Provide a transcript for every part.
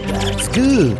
That's good.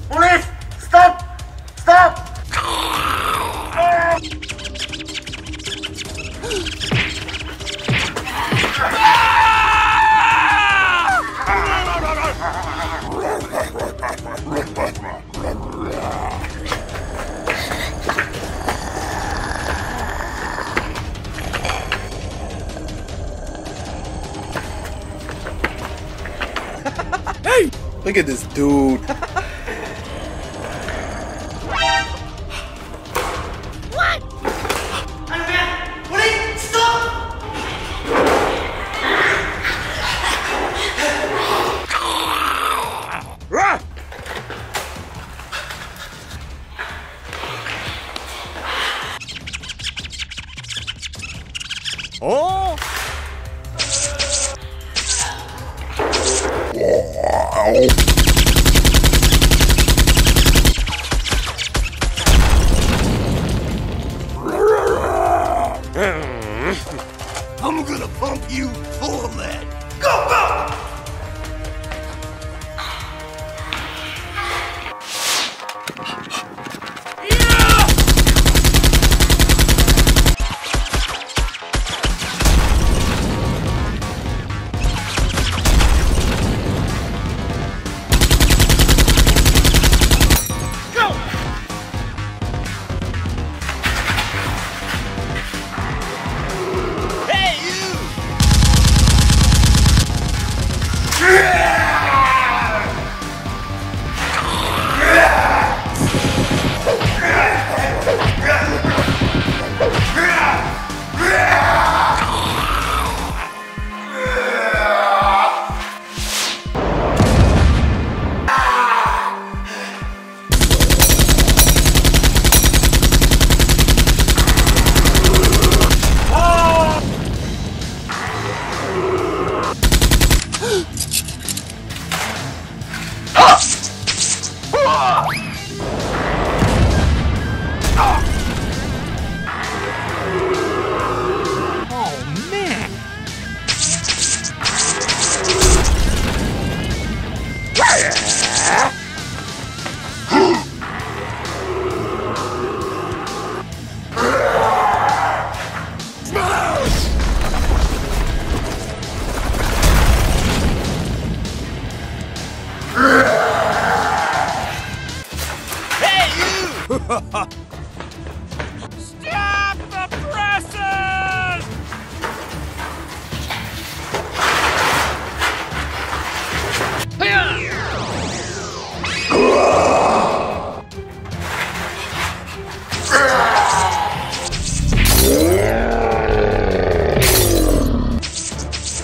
Police! Stop! Stop! Hey! Look at this dude. What? Police! Stop! Oh! I'm gonna pump you full of lead. Go, go! Stop the presses!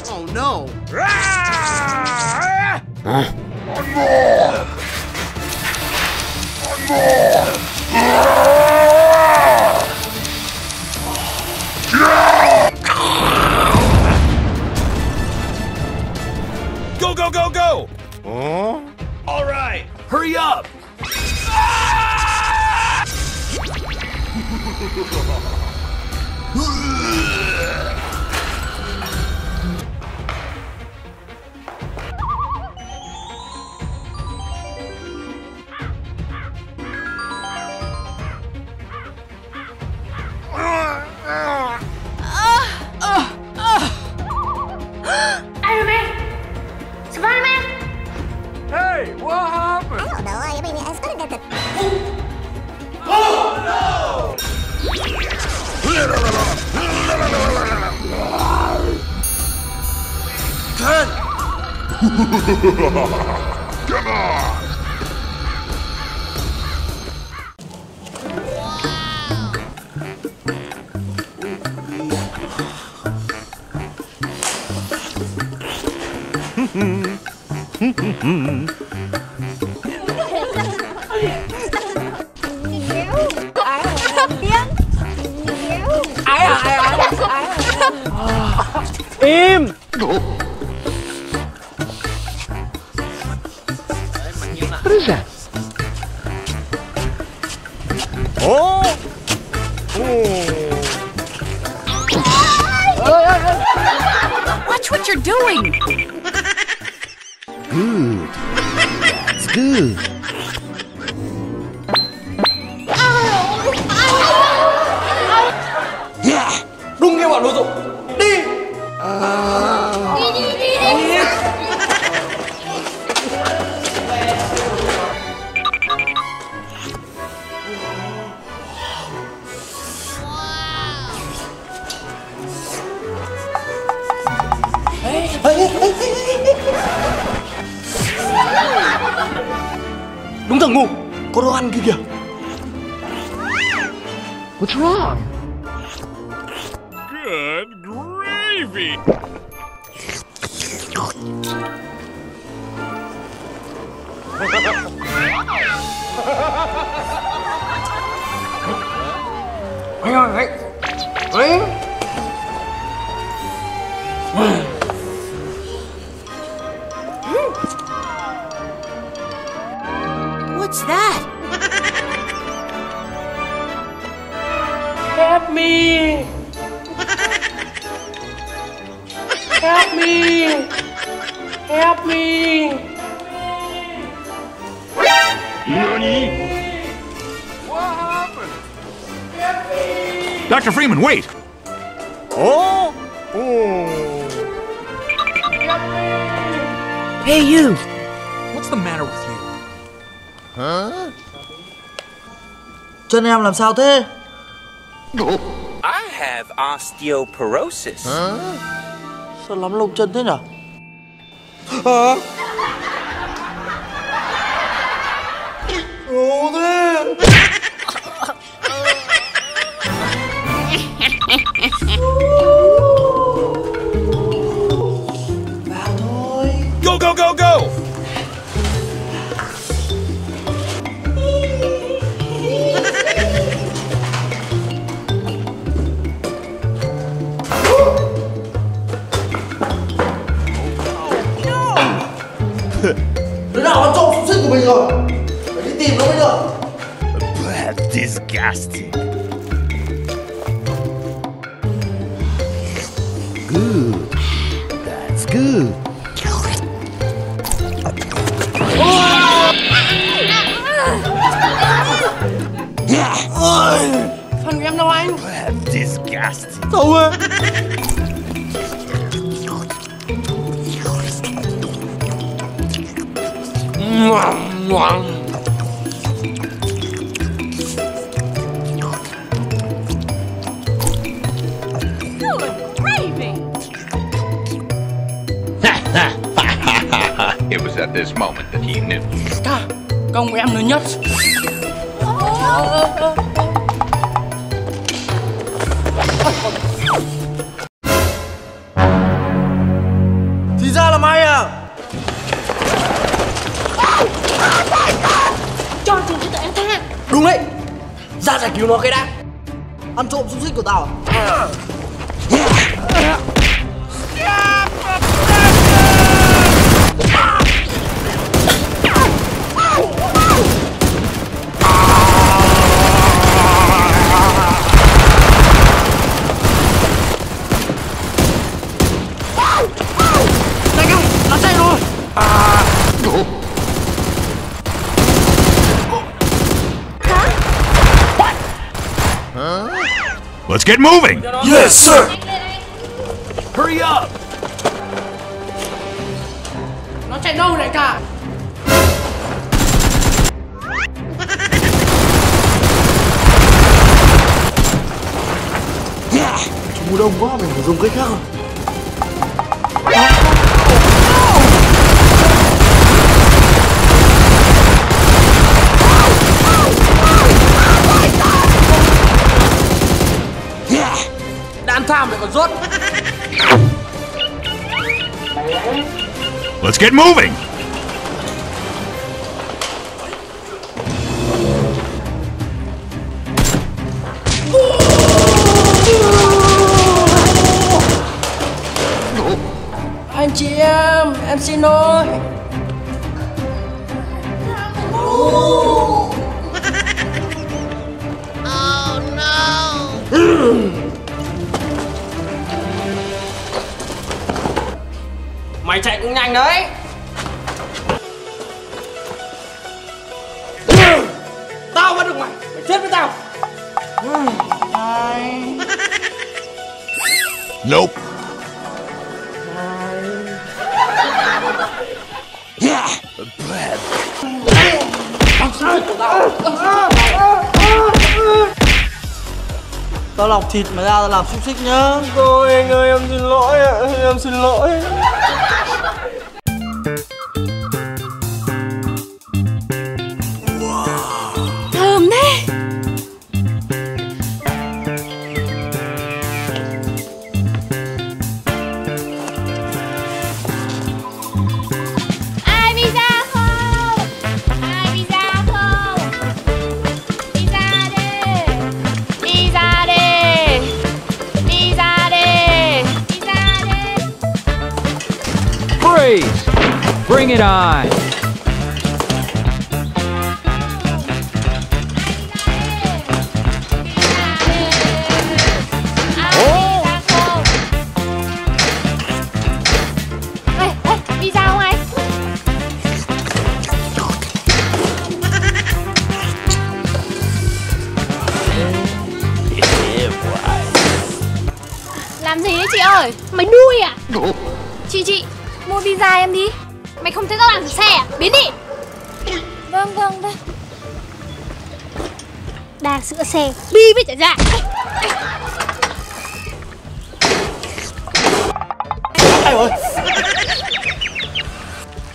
Oh no! Huh? Go, go, go, go! Huh? All right, hurry up! Spiderman! Spiderman! Hey, what happened? I don't know. I Come on! Im. What is that? Oh. Watch what you're doing. Good. That's good. Đúng như bọn đồ dụng. Đi. Đúng thằng ngu. Có đồ ăn kia kìa. What's wrong? Good gravy. What's that? Help me. Help me. Help me. Nani? What happened? Help me. Dr. Freeman, wait. Oh. Hey, you. What's the matter with you? Chân em làm sao thế? I have osteoporosis. Sao lắm lông chân thế nhở? Ồ thế. Vào thôi. Go, go, go, go! Đứa nào ăn trộm súng xích của mình rồi? Phải đi tìm nó mới được. That's disgusting. Good. That's good. Phần của em đâu anh? That's disgusting. Đâu ơi? Gravy. It was at this moment that he knew. Công của em lớn nhất. Thì ra là mày à? Cho chúng cho tụi em ta. Đúng đấy. Ra giải cứu nó cái đã. Ăn trộm súng xích của tao à? Này không, nó chạy rồi. Let's get moving! Yes, sir. Hurry up! Nó chạy đâu này cả? Chúng đông quá, mình phải dùng cách khác rồi. Let's get moving! Anh chị em xin lỗi. Mày chạy cũng nhanh đấy. Tao bắt được mày, mày chết với tao. Nope. Tao lọc thịt mà ra tao làm xúc xích nhá. Thôi anh ơi, em xin lỗi ạ, em xin lỗi. Thơm thế. Ai đi ra không? Ai đi ra không? Đi ra đi. Đi ra đi. Đi ra đi. Đi ra đi. Freeze! Bring it on! Đi ra không anh? Làm gì đấy chị ơi? Mày đuôi à? Chị mua pizza em đi. Mày không thấy tao làm xe à? Biến đi. Vâng đây. Đang sửa xe bi với trả dạ. Ai ơi.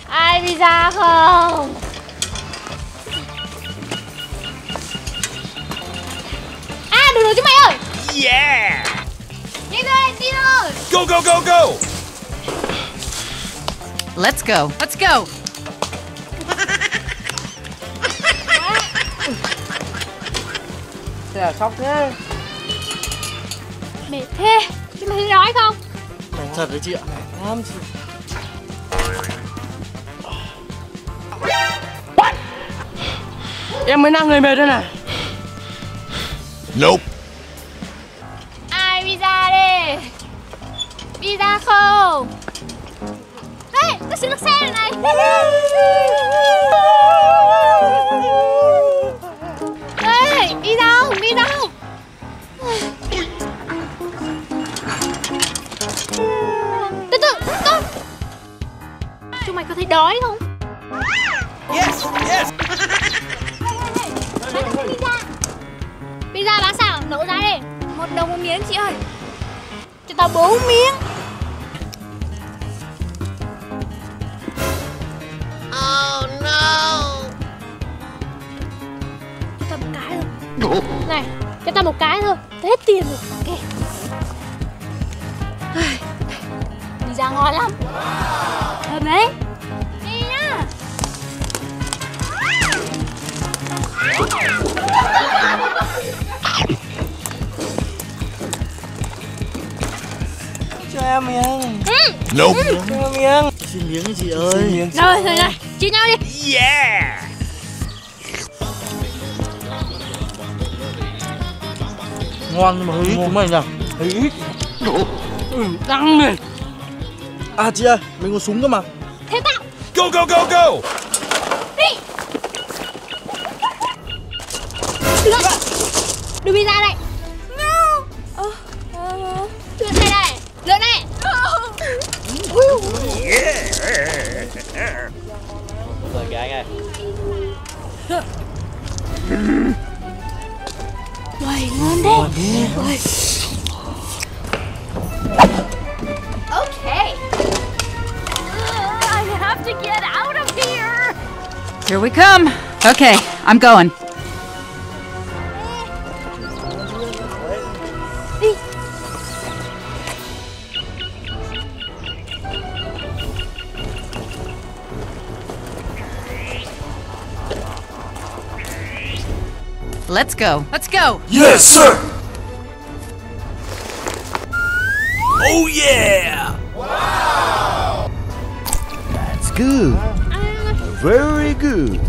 Ai pizza không? À đừng chứ mày ơi. Yeah! Đi thôi. Go, go, go, go! Let's go. Let's go. Thế là sốc thế. Mệt thế. Chứ mày thấy đói không? Mày thật đấy chị ạ. Làm gì? Em mới đang người mệt đây này. Nope. Ai pizza đi. Pizza không? Ê, tao sửa được xe rồi này. Ê, đi đâu? Từ từ. Chúng mày có thấy đói không? Yes! Yes! Pizza bán sao? Nổ ra đi. 1 đồng 1 miếng chị ơi. Cho tao 4 miếng. Oh no. Cho tao 1 cái thôi. Này, cho tao 1 cái thôi. Tao hết tiền rồi. Ok. Pizza ngon lắm. Thơm đấy. Đi nhá. Cho em miếng. Nope. Cho em miếng. Xin miếng chị ơi. Rồi, chia nhau đi. Yeah! Ngon nhưng mà hơi ít chúng mày nhỉ? Hơi ít. Đắng này. À chị ơi, mình có súng cơ mà. Thế tao. Go, go, go, go! Đi. Đưa pizza đây. Lượn này này. Lượn này. Rồi kìa anh ơi. Uầy, ngon đấy. Uầy. Okay. I have to get out of here. Here we come. Okay, I'm going. Đi. Let's go. Let's go. Yes, sir. Oh, yeah. That's good. Very good.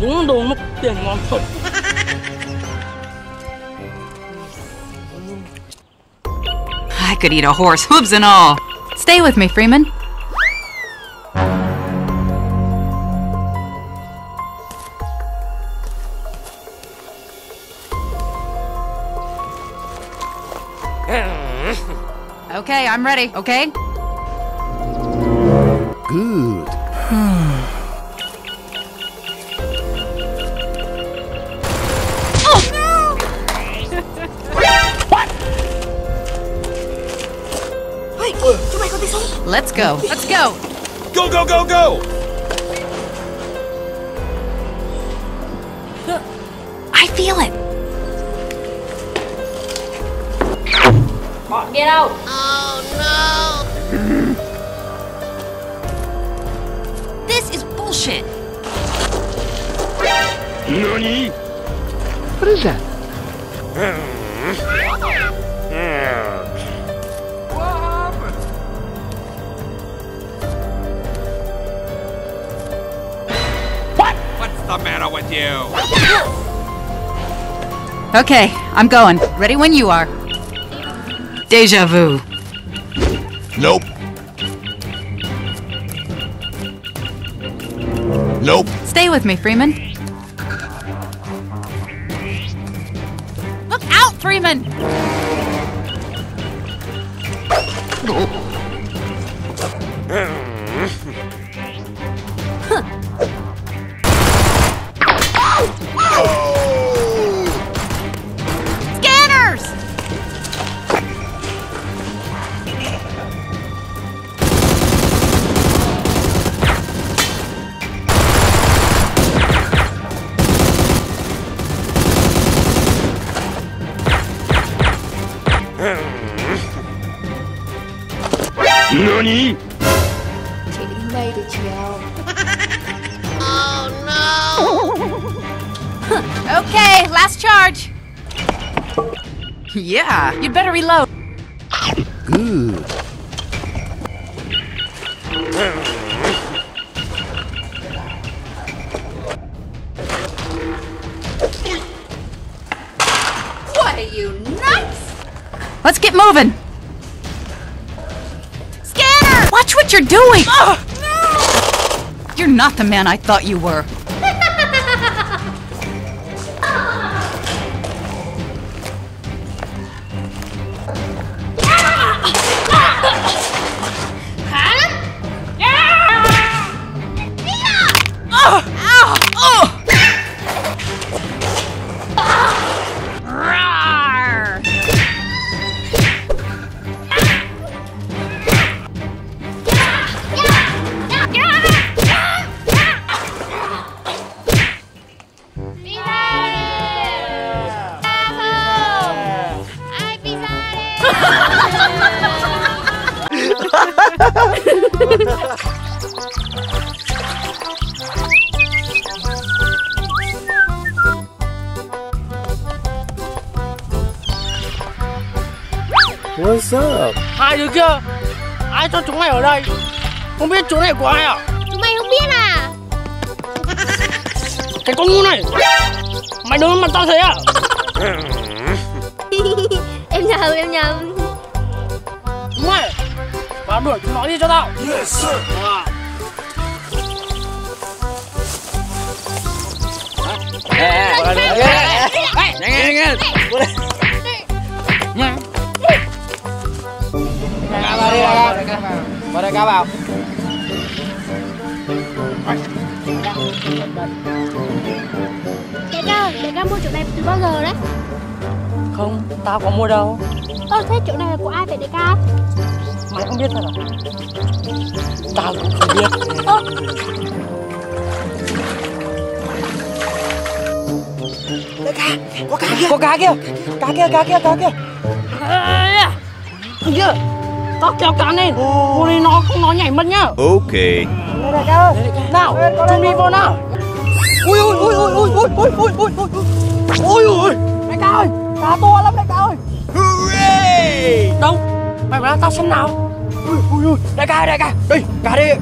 Uống đồ mất tiền ngon thật. I could eat a horse, hooves and all. Stay with me, Freeman. Okay, I'm ready, okay? Good. Let's go. Let's go. Go, go, go, go. I feel it. Get out. This is bullshit. Nani? What is that? What's the matter with you? Okay, I'm going. Ready when you are. Deja vu. Nope. Nope. Stay with me, Freeman. Look out, Freeman! Scanners! Nani? Chị đi đây được chiều. Okay, last charge. Yeah, you'd better reload. Good. What are you, nuts? Let's get moving. Scanner! Watch what you're doing! You're not the man I thought you were. What's up? Hai đứa kia, ai cho chúng mày ở đây? Không biết chỗ này của ai à? Chúng mày không biết à? Cái con ngu này, mày đứng mặt tao thế à? Em nhầm. Chúng mày, vào đuổi chúng nó đi cho tao. Yes, sir. Nhanh. Vào đây, vào. Đại ca mua chỗ này từ bao giờ đấy? Không, tao có mua đâu. Thế chỗ này là của ai vậy đại ca? Mày không biết thật à? Tao cũng không biết. Đại ca, có cá kìa. Có cá kìa. Kìa, tao kéo cá lên. Vô đi nó không nó nhảy mất nhá. Okay. Đại ca ơi, nào, chúng đi vô nào. Ui ui ui ui ui ui ui ui ui ui ui. Đại ca ơi, cá to lắm đại ca ơi. Hooray! Đâu? Mày bảo tao xem nào. Ui ui ui, đại ca đây, cá đây.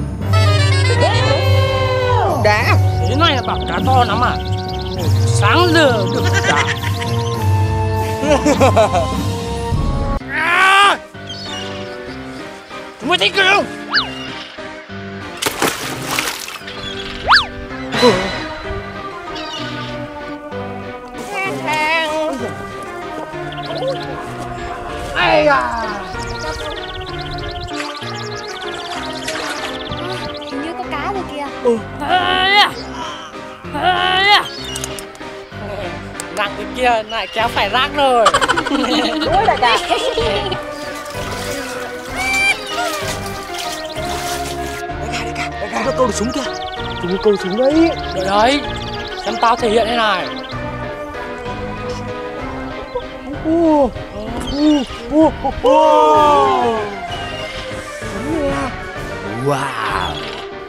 Đã. Thế này là bảo cá to lắm à? Sáng giờ được cả. Chúng mày thích không? Ai à? Hình như có cá rồi kìa. Răng cái kia lại kéo phải rác rồi. Ôi đại ca. Đại ca có câu được súng kìa. Chúng câu súng đấy. Đợi đấy. Xem tao thể hiện thế này. Wow.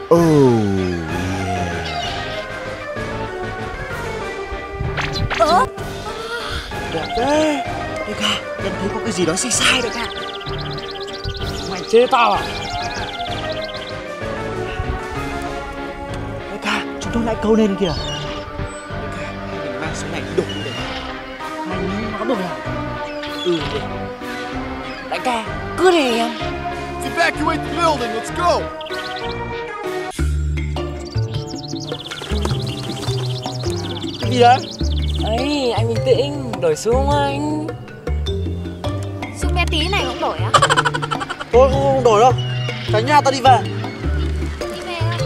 Oh yeah. Đẹp thế. Đại ca, em thấy có cái gì đó sai đại ca. Mày chê tao à? Đại ca, chúng tôi lại câu lên kìa. Đại ca, mình mang súng này đi đổ đi. Mày nghĩ nó được à? Ừ. Đại ca, cứ để em. Evacuate the building, let's go! Cái gì đấy? Ấy, anh bình tĩnh, đổi súng anh. Súng bé tí này cũng đổi á? Tôi không đổi đâu. Cả nhà tao đi về. Đi về thôi.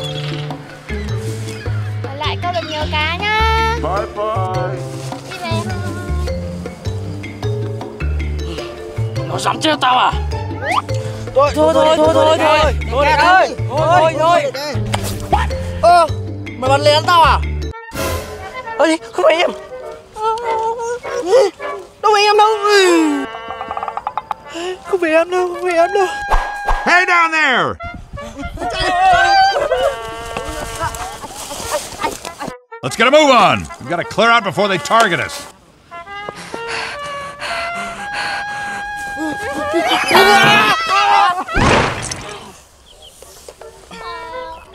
Ở lại câu được nhiều cá nhá. Bye bye. Đi về thôi. Nó dám trêu tao à? Thôi đại ca ơi. Thôi. Mày bắn lén tao à? Ơi, không phải em. Đâu phải em đâu. Không phải em đâu. Hey down there! Let's get a move on. We've got to clear out before they target us.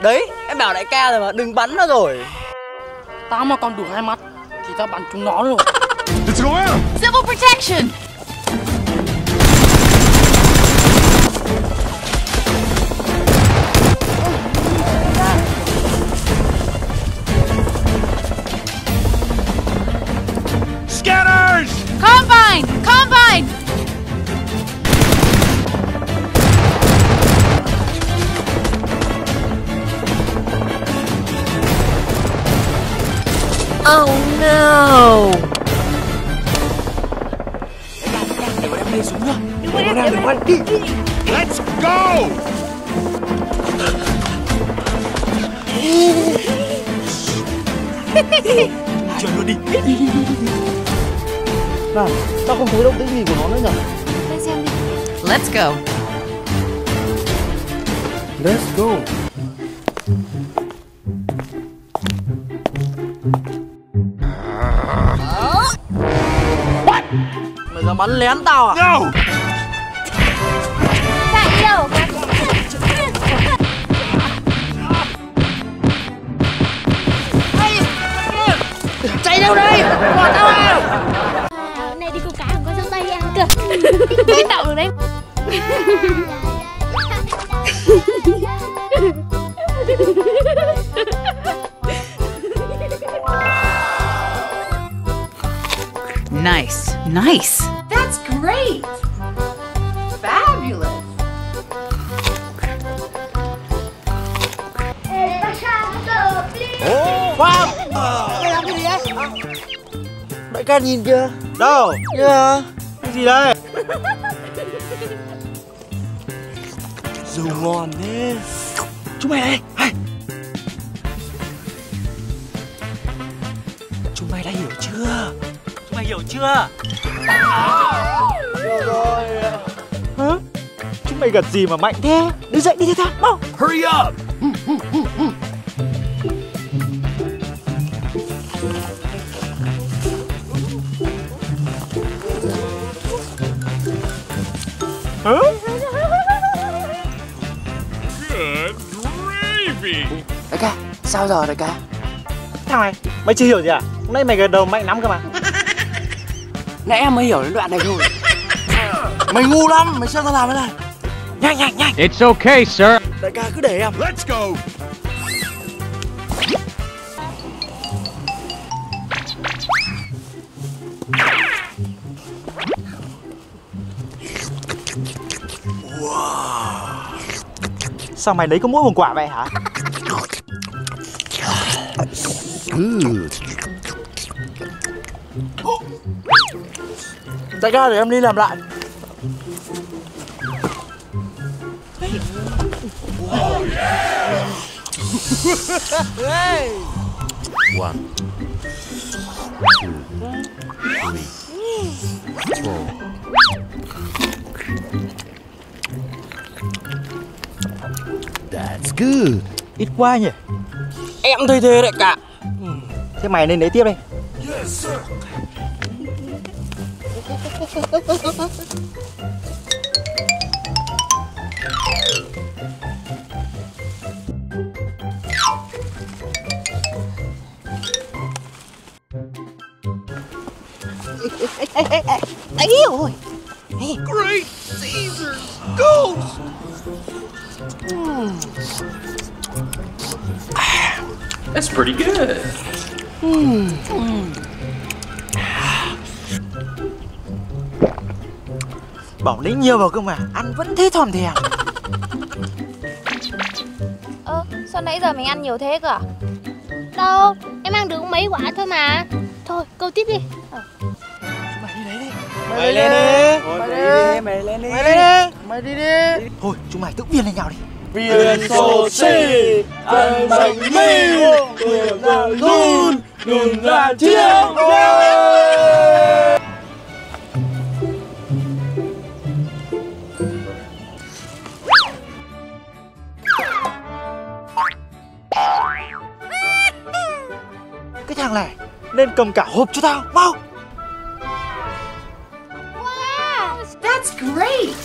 Đấy, em bảo đại ca rồi mà, đừng bắn nó rồi. Tao mà còn đủ hai mắt thì tao bắn chúng nó rồi. Let's go out! Civil protection! Scanners! Combine! Combine! Oh no. Let's go! Chờ luôn đi. Nào, tao không thấy động tĩnh gì của nó nữa nhỉ? Lên xem đi. Let's go. Let's go. Mày dám bắn lén tao à? No! Chạy đi đâu? Chạy đâu đây? Bỏ tao vào! Hôm nay đi câu cá không có dâu tây ăn cơ. Mới tạo được đấy. Nice. Nice. That's great! Fabulous! Khoan! Mày làm cái gì đấy? Đại ca nhìn kìa. Đâu? Kìa. Cái gì đây? Dầu ngon thế. Chúng mày đây. Chúng mày đã hiểu chưa? Chúng mày hiểu chưa? Được rồi. Hả? Chúng mày gật gì mà mạnh thế? Đứng dậy đi thôi, mau. Hurry up! Good gravy. Đại ca, sao giờ đại ca? Thằng này, mày chưa hiểu gì à? Hôm nay mày gật đầu mạnh lắm cơ mà. Nãy em mới hiểu đến đoạn này thôi. Mày ngu lắm, mày sao tao làm thế này? Nhanh nhanh nhanh. It's okay, sir. Đại ca cứ để em. Let's go. Sao mày lấy có mỗi một quả vậy hả? Đại ca để em đi làm lại. One, two, three, four. That's good. Ít quá nhỉ? Em thấy thế đấy cả. Thế mày nên lấy tiếp đi. Yes, sir. Ấy ôi. Great Caesar Ghost. That's pretty good. Bảo lấy nhiều vào cơ mà, ăn vẫn thế thòm thèm. Sao nãy giờ mình ăn nhiều thế cơ à? Đâu, em ăn được mấy quả thôi mà. Thôi, câu tiếp đi. Mày lên đi. Mày lên đi. Mày lên đi. Mày đi đi. Thôi, chúng mày tự viên lên nhau đi. Viên sô si, ăn bánh mì, quyền là run, đừng là chiếc. Cái thằng này nên cầm cả hộp cho tao, mau. Wow, That's great.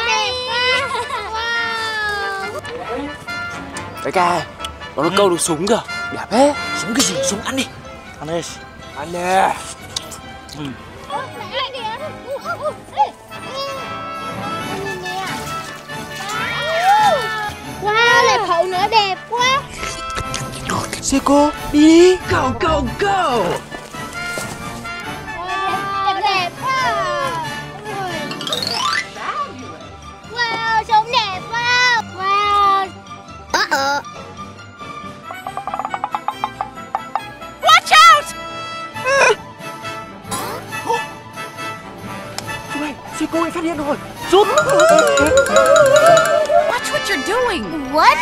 đẹp quá. Wow. Đại ca, nó câu được súng kìa. Đẹp thế. Súng cái gì? Súng ăn đi. Ăn đi. Ăn đi. Lại kìa. Nhìn nè. Wow, lại khẩu nữa đẹp quá. Seiko, đi. Go, go, go! Wow, đẹp quá. Wow, súng đẹp quá. Wow. Watch out! Chúng mày, Seiko bị phát hiện rồi. Rút. Watch what you're doing. What?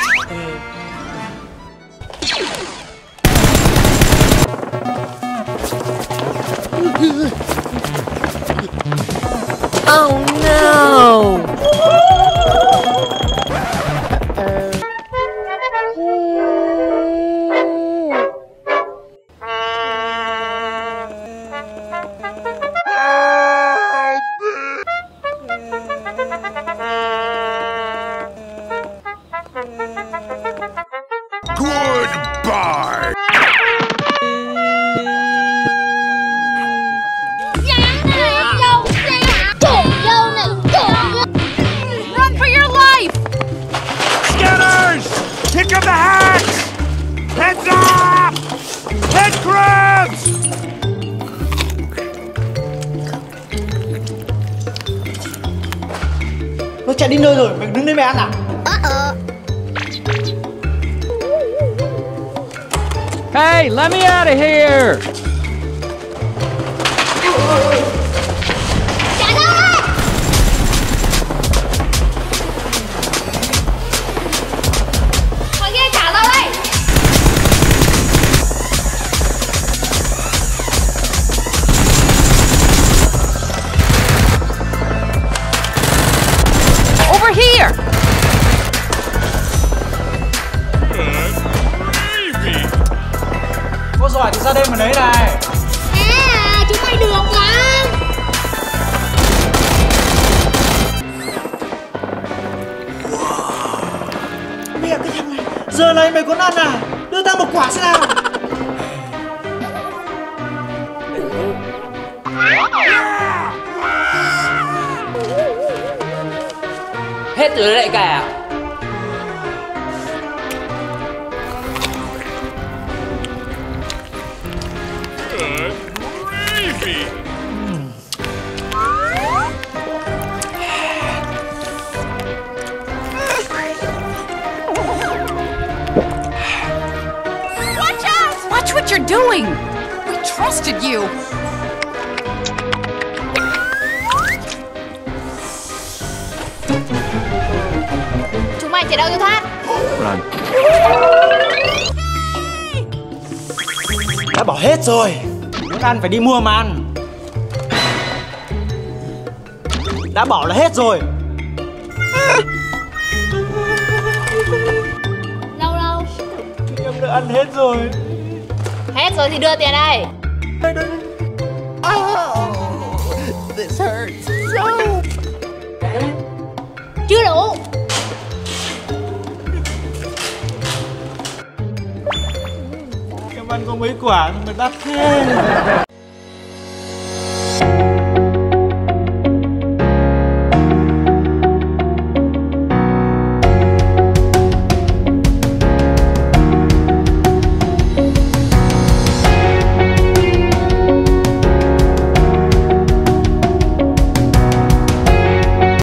Oh no! Goodbye. Run for your life! Scanners! Pick up the hacks! Heads off! Head crabs! Nó chạy đi nơi rồi, mày đứng đây mày ăn à? Hey, let me out of here! Trả ơi! Mọi người trả lời đây! Over here! Good gravy. Có giỏi thì ra đây mà lấy này. À, này mày còn ăn à? Đưa tao một quả xem nào. Hết rồi đấy đại ca. Watch what you're doing! We trusted you! Chúng mày chạy đâu cho thoát. Đã bỏ hết rồi. Muốn ăn phải đi mua mà ăn. Đã bỏ là hết rồi. Đâu? Em đã ăn hết rồi. Hết rồi thì đưa tiền đây. This hurts so. Chưa đủ. Em ăn có mấy quả mà đắt thế.